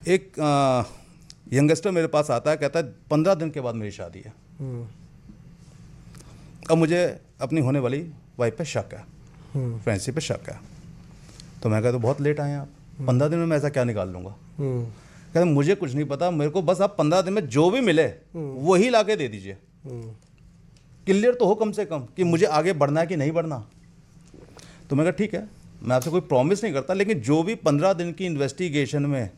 एक यंगस्टर मेरे पास आता है, कहता है 15 दिन के बाद मेरी शादी है। अब मुझे अपनी होने वाली वाइफ पे शक है, फ्रेंडशिप पे शक है। तो मैं कहता तो बहुत लेट आए हैं आप, 15 दिन में मैं ऐसा क्या निकाल लूँगा। कहते मुझे कुछ नहीं पता, मेरे को बस आप 15 दिन में जो भी मिले वही ला के दे दीजिए, क्लियर तो हो कम से कम कि मुझे आगे बढ़ना है कि नहीं बढ़ना। तो मैं कहा ठीक है, मैं आपसे कोई प्रॉमिस नहीं करता, लेकिन जो भी 15 दिन की इन्वेस्टिगेशन में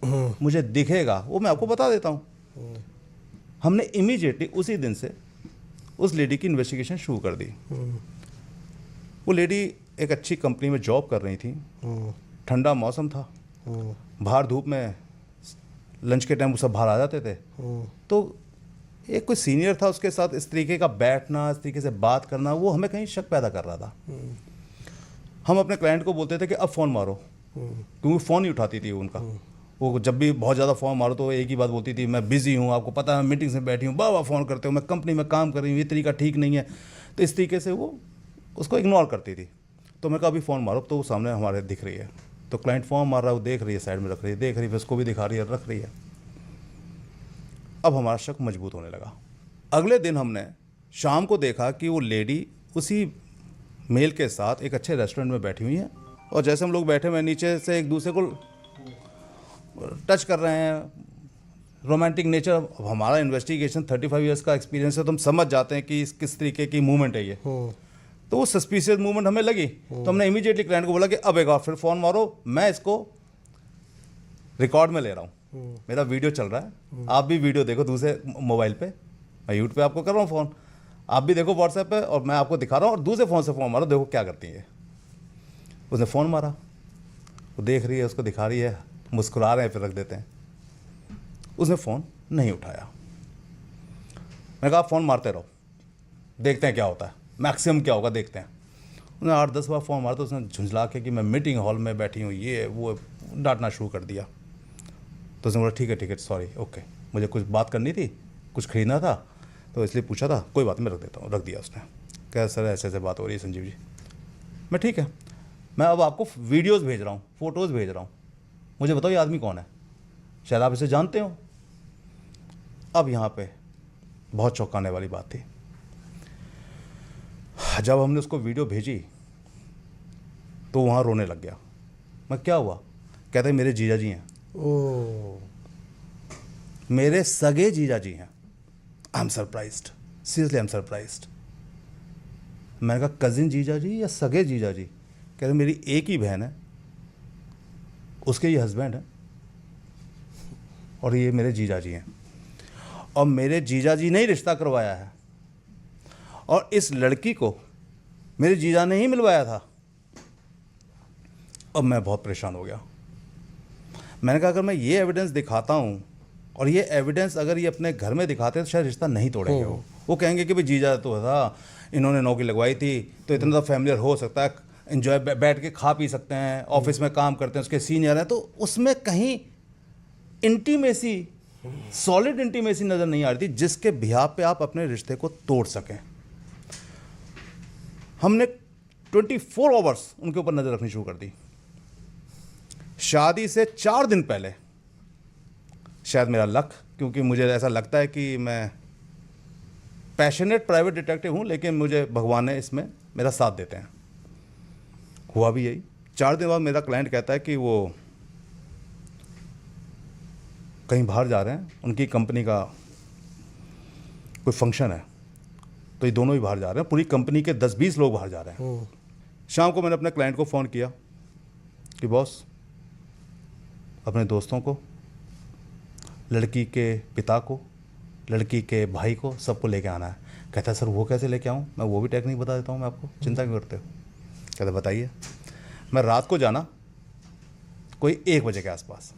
मुझे दिखेगा वो मैं आपको बता देता हूँ। हमने इमीडिएटली उसी दिन से उस लेडी की इन्वेस्टिगेशन शुरू कर दी। वो लेडी एक अच्छी कंपनी में जॉब कर रही थी, ठंडा मौसम था, बाहर धूप में लंच के टाइम वो सब बाहर आ जाते थे। तो एक कोई सीनियर था, उसके साथ इस तरीके का बैठना, इस तरीके से बात करना, वो हमें कहीं शक पैदा कर रहा था। हम अपने क्लाइंट को बोलते थे कि अब फ़ोन मारो, क्योंकि फ़ोन ही उठाती थी उनका। वो जब भी बहुत ज़्यादा फ़ोन मारो तो एक ही बात बोलती थी, मैं बिज़ी हूँ, आपको पता है मैं मीटिंग्स में बैठी हूँ, बार फ़ोन करते हो, मैं कंपनी में काम कर रही हूँ, ये तरीका ठीक नहीं है। तो इस तरीके से वो उसको इग्नोर करती थी। तो मैं कहा अभी फ़ोन मारो, तो वो सामने हमारे दिख रही है। तो क्लाइंट फ़ोन मार रहा है, वो देख रही है, साइड में रख रही है, देख रही है, फिर उसको भी दिखा रही है, रख रही है। अब हमारा शक मजबूत होने लगा। अगले दिन हमने शाम को देखा कि वो लेडी उसी मेल के साथ एक अच्छे रेस्टोरेंट में बैठी हुई है, और जैसे हम लोग बैठे हुए नीचे से एक दूसरे को टच कर रहे हैं, रोमांटिक नेचर। अब हमारा इन्वेस्टिगेशन 35 इयर्स का एक्सपीरियंस है, तो हम समझ जाते हैं कि किस तरीके की मूवमेंट है ये। तो वो सस्पिशियस मूवमेंट हमें लगी, तो हमने इमीडिएटली क्लाइंट को बोला कि अब एक बार फिर फ़ोन मारो, मैं इसको रिकॉर्ड में ले रहा हूँ, मेरा वीडियो चल रहा है, आप भी वीडियो देखो दूसरे मोबाइल पे, मैं यूट्यूब पे आपको कर रहा हूँ फ़ोन, आप भी देखो व्हाट्सएप पे, और मैं आपको दिखा रहा हूँ, और दूसरे फ़ोन से फ़ोन मारो, देखो क्या करती है। उसने फ़ोन मारा, वो देख रही है, उसको दिखा रही है, मुस्कुरा रहे हैं, फिर रख देते हैं। उसने फ़ोन नहीं उठाया। मैंने कहा आप फ़ोन मारते रहो, देखते हैं क्या होता है, मैक्सिमम क्या होगा देखते हैं। उन्हें 8-10 बार फ़ोन मारा, तो उसने झुंझला के कि मैं मीटिंग हॉल में बैठी हूँ, ये वो डांटना शुरू कर दिया। तो उसने बोला ठीक है सॉरी, ओके, मुझे कुछ बात करनी थी, कुछ खरीदना था, तो इसलिए पूछा था, कोई बात नहीं मैं रख देता हूँ। रख दिया उसने। कह सर ऐसे ऐसे बात हो रही है संजीव जी। मैं ठीक है, मैं अब आपको वीडियोज़ भेज रहा हूँ, फ़ोटोज़ भेज रहा हूँ, मुझे बताओ ये आदमी कौन है, शायद आप इसे जानते हो। अब यहाँ पे बहुत चौंकाने वाली बात थी। जब हमने उसको वीडियो भेजी तो वहाँ रोने लग गया। मैं क्या हुआ? कहते मेरे जीजा जी हैं। ओह, मेरे सगे जीजा जी हैं। I am surprised, seriously I am surprised. मैंने कहा कज़िन जीजा जी या सगे जीजा जी? कह रहे मेरी एक ही बहन है, उसके ये हस्बैंड है, और ये मेरे जीजा जी हैं, और मेरे जीजा जी ने ही रिश्ता करवाया है, और इस लड़की को मेरे जीजा ने ही मिलवाया था। अब मैं बहुत परेशान हो गया। मैंने कहा अगर मैं ये एविडेंस दिखाता हूँ, और ये एविडेंस अगर ये अपने घर में दिखाते हैं तो शायद रिश्ता नहीं तोड़ेंगे। वो कहेंगे कि भाई जीजा तो था, इन्होंने नौकरी लगवाई थी, तो इतना तो फैमिलियर हो सकता है, इन्जॉय बैठ के खा पी सकते हैं, ऑफिस में काम करते हैं, उसके सीनियर हैं, तो उसमें कहीं इंटीमेसी, सॉलिड इंटीमेसी नज़र नहीं आ रही थी जिसके बिहाफ पे आप अपने रिश्ते को तोड़ सकें। हमने 24 आवर्स उनके ऊपर नज़र रखनी शुरू कर दी। शादी से 4 दिन पहले, शायद मेरा लक, क्योंकि मुझे ऐसा लगता है कि मैं पैशनेट प्राइवेट डिटेक्टिव हूँ, लेकिन मुझे भगवान ने इसमें मेरा साथ देते हैं। हुआ भी यही। 4 दिन बाद मेरा क्लाइंट कहता है कि वो कहीं बाहर जा रहे हैं, उनकी कंपनी का कोई फंक्शन है, तो ये दोनों ही बाहर जा रहे हैं, पूरी कंपनी के 10-20 लोग बाहर जा रहे हैं। शाम को मैंने अपने क्लाइंट को फ़ोन किया कि बॉस, अपने दोस्तों को, लड़की के पिता को, लड़की के भाई को, सबको लेके आना है। कहता है सर वो कैसे लेके आऊँ? मैं वो भी टेक्निक बता देता हूँ मैं आपको, चिंता क्यों करते हो? कहता बताइए। मैं रात को जाना कोई 1 बजे के आसपास,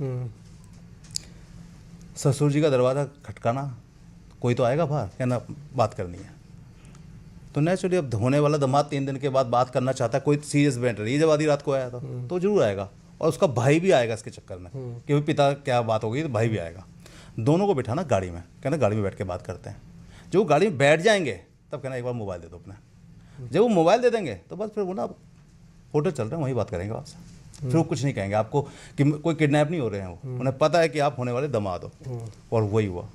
ससुर जी का दरवाज़ा खटकाना, कोई तो आएगा बाहर, कहना बात करनी है। तो नेचुरली अब होने वाला दामाद 3 दिन के बाद बात करना चाहता है, कोई सीरियस मैटर, ये जब आधी रात को आया था तो जरूर आएगा, और उसका भाई भी आएगा इसके चक्कर में कि भाई पिता क्या बात हो गई, तो भाई भी आएगा। दोनों को बिठाना गाड़ी में, कहना गाड़ी में बैठ के बात करते हैं। जब वो गाड़ी में बैठ जाएंगे तब कहना एक बार मोबाइल दे दो अपना। जब वो मोबाइल दे देंगे तो बस फिर वो ना होटल चल रहे हैं, वहीं बात करेंगे आपसे। फिर वो कुछ नहीं कहेंगे आपको कि कोई किडनैप नहीं हो रहे हैं, वो उन्हें पता है कि आप होने वाले दामाद हो। और वही हुआ,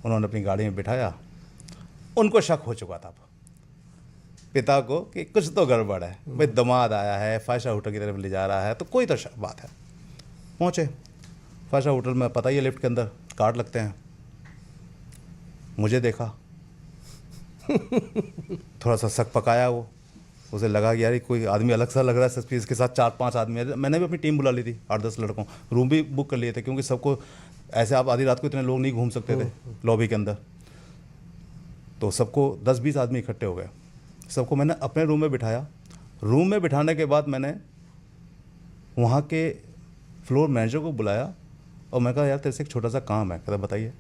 उन्होंने अपनी गाड़ी में बिठाया। उनको शक हो चुका था पिता को कि कुछ तो गड़बड़ है, भाई दामाद आया है 5 स्टार होटल की तरफ ले जा रहा है, तो कोई तो बात है। पहुँचे 5 स्टार होटल में, पता ही है लिफ्ट के अंदर कार्ड लगते हैं। मुझे देखा, थोड़ा सा शक पकाया वो, उसे लगा कि यार ये कोई आदमी अलग सा लग रहा है, इसके साथ 4-5 आदमी है। मैंने भी अपनी टीम बुला ली थी, 8-10 लड़कों, रूम भी बुक कर लिए थे, क्योंकि सबको ऐसे आप आधी रात को इतने लोग नहीं घूम सकते थे लॉबी के अंदर। तो सबको 10-20 आदमी इकट्ठे हो गए, सबको मैंने अपने रूम में बिठाया। रूम में बिठाने के बाद मैंने वहाँ के फ्लोर मैनेजर को बुलाया और मैं कहा यार तेरे से एक छोटा सा काम है। कहता बताइए।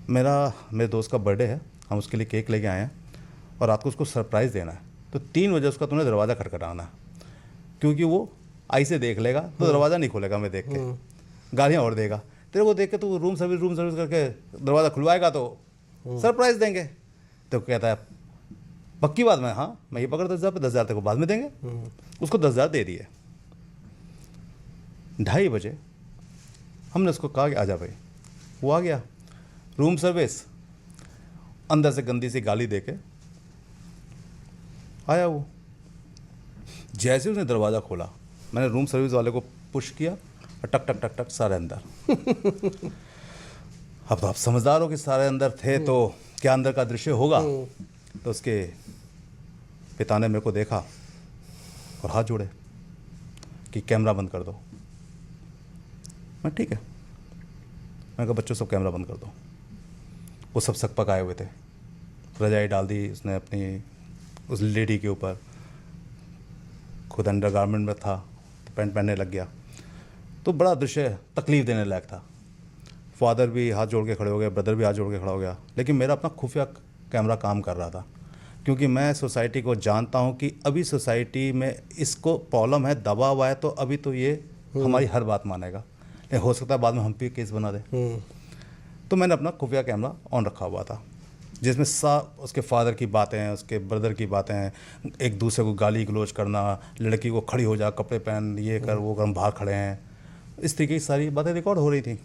मेरे दोस्त का बर्थडे है, हम उसके लिए केक लेके आए हैं और रात को उसको सरप्राइज़ देना है, तो 3 बजे उसका तूने दरवाज़ा खटखटाना है, क्योंकि वो आई से देख लेगा तो दरवाज़ा नहीं खोलेगा, मैं देख के गालियाँ और देगा। तेरे को देख के तू रूम सर्विस करके दरवाज़ा खुलवाएगा तो सरप्राइज़ देंगे। तो कहता है पक्की बात। मैं हाँ, मैं ये पकड़ 10,000 पे 10,000 तेरे को बाद में देंगे। उसको 10,000 दे दिए। 2:30 बजे हमने उसको कहा कि आजा भाई। वो आ गया, रूम सर्विस, अंदर से गंदी सी गाली दे के आया वो। जैसे उसने दरवाज़ा खोला, मैंने रूम सर्विस वाले को पुश किया और टक टक टक टक सारे अंदर। अब तो आप समझदार हो कि सारे अंदर थे तो क्या अंदर का दृश्य होगा। तो उसके पिता ने मेरे को देखा और हाथ जोड़े कि कैमरा बंद कर दो। मैं ठीक है, मैंने कहा बच्चों सब कैमरा बंद कर दो। वो सब सक पकाए हुए थे, रजाई डाल दी उसने अपनी उस लेडी के ऊपर, खुद अंडर गारमेंट में था तो पैंट पहनने लग गया। तो बड़ा दृश्य तकलीफ देने लायक था। फादर भी हाथ जोड़ के खड़े हो गए, ब्रदर भी हाथ जोड़ के खड़ा हो गया। लेकिन मेरा अपना खुफिया कैमरा काम कर रहा था, क्योंकि मैं सोसाइटी को जानता हूँ कि अभी सोसाइटी में इसको प्रॉब्लम है, दबा हुआ है, तो अभी तो ये हमारी हर बात मानेगा, लेकिन हो सकता है बाद में हम पे केस बना दे। तो मैंने अपना खुफिया कैमरा ऑन रखा हुआ था, जिसमें उसके फादर की बातें, उसके ब्रदर की बातें, एक दूसरे को गाली गलौज करना, लड़की को खड़ी हो जा, कपड़े पहन, ये कर वो कर, हम बाहर खड़े हैं, इस तरीके की सारी बातें रिकॉर्ड हो रही थी।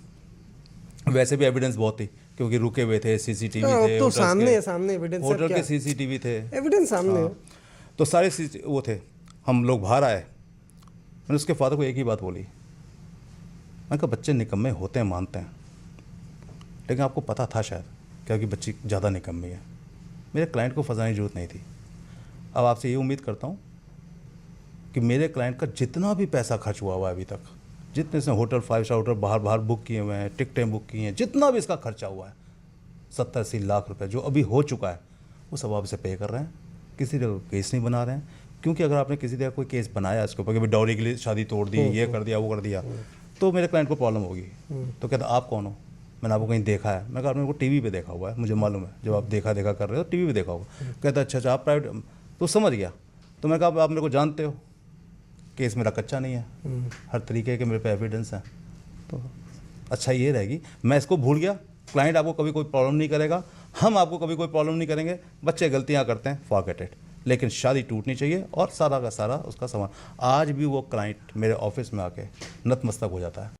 वैसे भी एविडेंस बहुत थी, क्योंकि रुके हुए थे, सीसीटीवी थे, तो सामने एविडेंस, होटल के सीसीटीवी थे, एविडेंस सामने है। तो सारे वो थे। हम लोग बाहर आए, मैंने उसके फादर को एक ही बात बोली, मैं कहा बच्चे निकम्मे होते हैं, मानते हैं, लेकिन आपको पता था शायद क्योंकि बच्ची ज़्यादा निकम्मी है। मेरे क्लाइंट को फंसाने की जरूरत नहीं थी। अब आपसे ये उम्मीद करता हूँ कि मेरे क्लाइंट का जितना भी पैसा खर्च हुआ है अभी तक, जितने से होटल 5 स्टार होटल बाहर बुक किए हुए हैं, टिकटें बुक की हैं, जितना भी इसका खर्चा हुआ है 70-80 लाख रुपए जो अभी हो चुका है, वो सब आप इसे पे कर रहे हैं। किसी जगह केस नहीं बना रहे हैं, क्योंकि अगर आपने किसी जगह कोई केस बनाया इसके ऊपर कि डॉरी के लिए शादी तोड़ दी, ये कर दिया, वो कर दिया, तो मेरे क्लाइंट को प्रॉब्लम होगी। तो कहता आप कौन हो, मैंने आपको कहीं देखा है। मैं कहा आपने को टीवी पे देखा हुआ है, मुझे मालूम है, जब आप देखा कर रहे हो टीवी पे देखा होगा। कहता अच्छा आप प्राइवेट, तो समझ गया। तो मैं कहा आप मेरे को जानते हो, केस मेरा कच्चा नहीं है, हर तरीके के मेरे पे एविडेंस है। तो अच्छा ये रहेगी, मैं इसको भूल गया, क्लाइंट आपको कभी कोई प्रॉब्लम नहीं करेगा, हम आपको कभी कोई प्रॉब्लम नहीं करेंगे। बच्चे गलतियाँ करते हैं, फॉरगेट इट, लेकिन शादी टूटनी चाहिए और सारा का सारा उसका सामान। आज भी वो क्लाइंट मेरे ऑफिस में आके नतमस्तक हो जाता है।